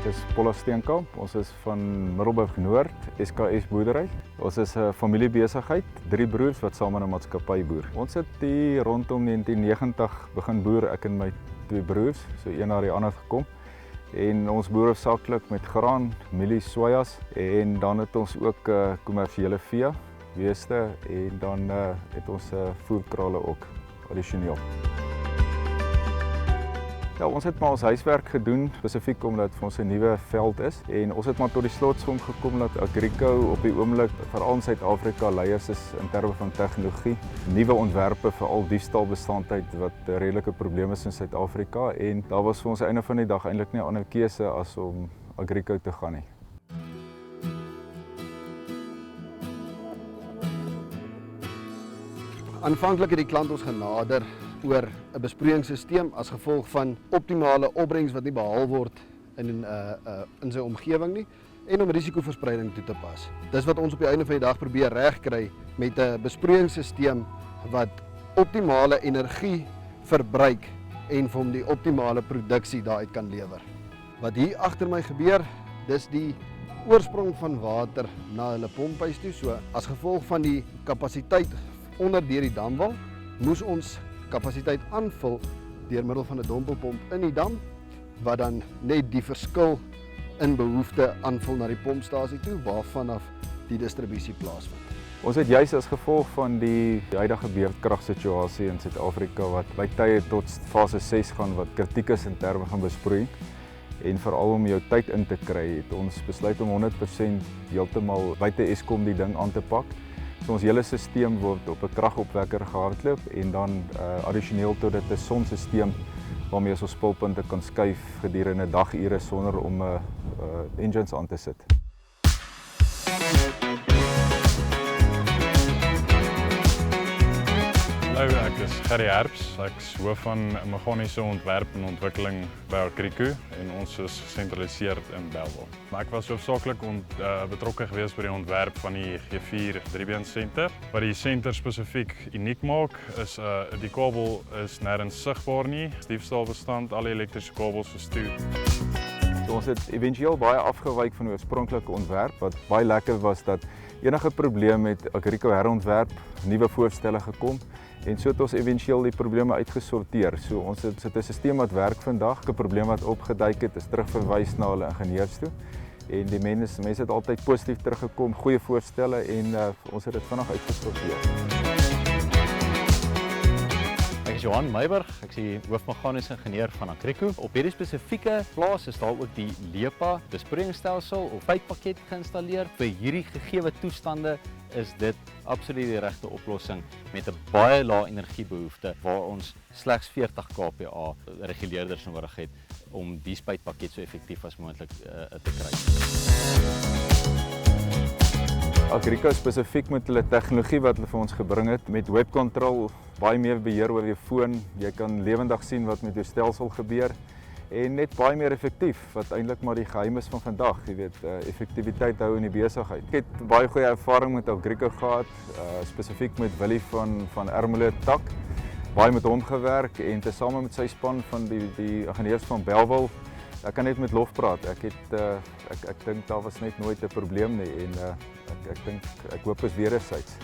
is Polla Steenkamp. Ons is van Middleburg Noord, SKS Boerdery. Ons is 'n familiebesigheid, 3 broers wat saam in 'n maatskappy boer. Ons het hier rondom 1990 begin boer, ek en my 2 broers, so een na die ander gekom. En ons boer hoofsaaklik met graan, mielies, sojas en dan het ons ook kommersiële vee, beeste en dan het ons voerkrale ook addisioneel. Ja, ons het maar ons huiswerk gedoen, spesifiek omdat vir ons 'n nuwe veld is. En ons het maar tot die slotsom gekom dat Agrico op die oomblik, veral in Suid-Afrika, leiers is in terme van tegnologie. Nuwe ontwerpe vir al diefstalbestanddheid wat 'n redelike probleem is in Suid-Afrika. En daar was vir ons einde van die dag eintlik nie 'n ander keuse as om Agrico te gaan nie. Aanvanklik het die klant ons genader oor 'n besproeiingsstelsel as gevolg van optimale opbrengs wat nie behaal word in sy omgewing nie en om risikoverspreiding toe te pas. Dis wat ons op die einde van die dag probeer regkry met 'n besproeiingsstelsel wat optimale energie verbruik en vir hom die optimale produksie daaruit kan lewer. Wat hier agter my gebeur, dis die oorsprong van water na hulle pomphuis toe. So as gevolg van die kapasiteit onder deur die damwal, moes ons kapasiteit aanvul deur middel van 'n dompelpomp in die dam, wat dan net die verskil in behoefte aanvul na die pompstasie toe, waarvanaf die distribusie plaasvind. Ons het juis as gevolg van die huidige beerdkragsituasie in Suid-Afrika wat by tye tot fase 6 gaan wat kritiek is in terme van besproeiing en veral om jou tyd in te kry, het ons besluit om 100% heeltemal buite Eskom die ding aan te pak. So ons hele stelsel word op 'n kragopwekker gehardloop en dan addisioneel tot dit 'n sonstelsel waarmee ons spulpunte kan skuif gedurende dagure sonder om engines aan te sit. Hallo, ek is Gerry Herbs. Ek is hoof van meganiese ontwerp en ontwikkeling by Agrico en ons is gesentraliseer in Bellville. Maar ek was hoofsaaklik betrokke geweest by die ontwerp van die G4 3-been senter. Wat die senter spesifiek uniek maak is die kabel is nêrens sigbaar nie. Diefstalbestand, alle elektriese kabels gestuur. So ons het éventueel baie afgewyk van die oorspronklike ontwerp. Wat baie lekker was dat enige probleem met Agrico herontwerp, nuwe voorstelle gekom. En so het ons éventueel die probleme uitgesorteer. So ons het 'n stelsel wat werk vandag. 'n Probleem wat opgeduik het, is terugverwys na hulle ingenieurs toe. En die mense het altyd positief teruggekom, goeie voorstelle en ons het dit vinnig uitgesorteer. Ek is Johan Meiberg, ek is die hoofmeganiese ingenieur van Agrico. Op hierdie spesifieke plaas is daar ook die LEPA besproeiingsstelsel of pyppakket geïnstalleer. Vir hierdie gegeewe toestande is dit absoluut die regte oplossing met 'n baie lae energiebehoefte waar ons slegs 40 kPa reguleerders nodig het om die spuitpakket so effektief as moontlik te kry. Agrico spesifiek met hulle tegnologie wat hulle vir ons gebring het met webcontrol, baie meer beheer oor jou foon. Jy kan lewendig sien wat met jou stelsel gebeur en net baie meer effektief wat eintlik maar die geheim is van vandag, jy weet, effektiwiteit hou in die besigheid. Ek het baie goeie ervaring met Agrico gehad, spesifiek met Willie van Ermelo Tak. Baie met hom gewerk en tesame met sy span van die ingenieurs van Bellville. Ek kan net met lof praat. Ek dink daar was net nooit 'n probleem nie en ek hoop is wederzijds.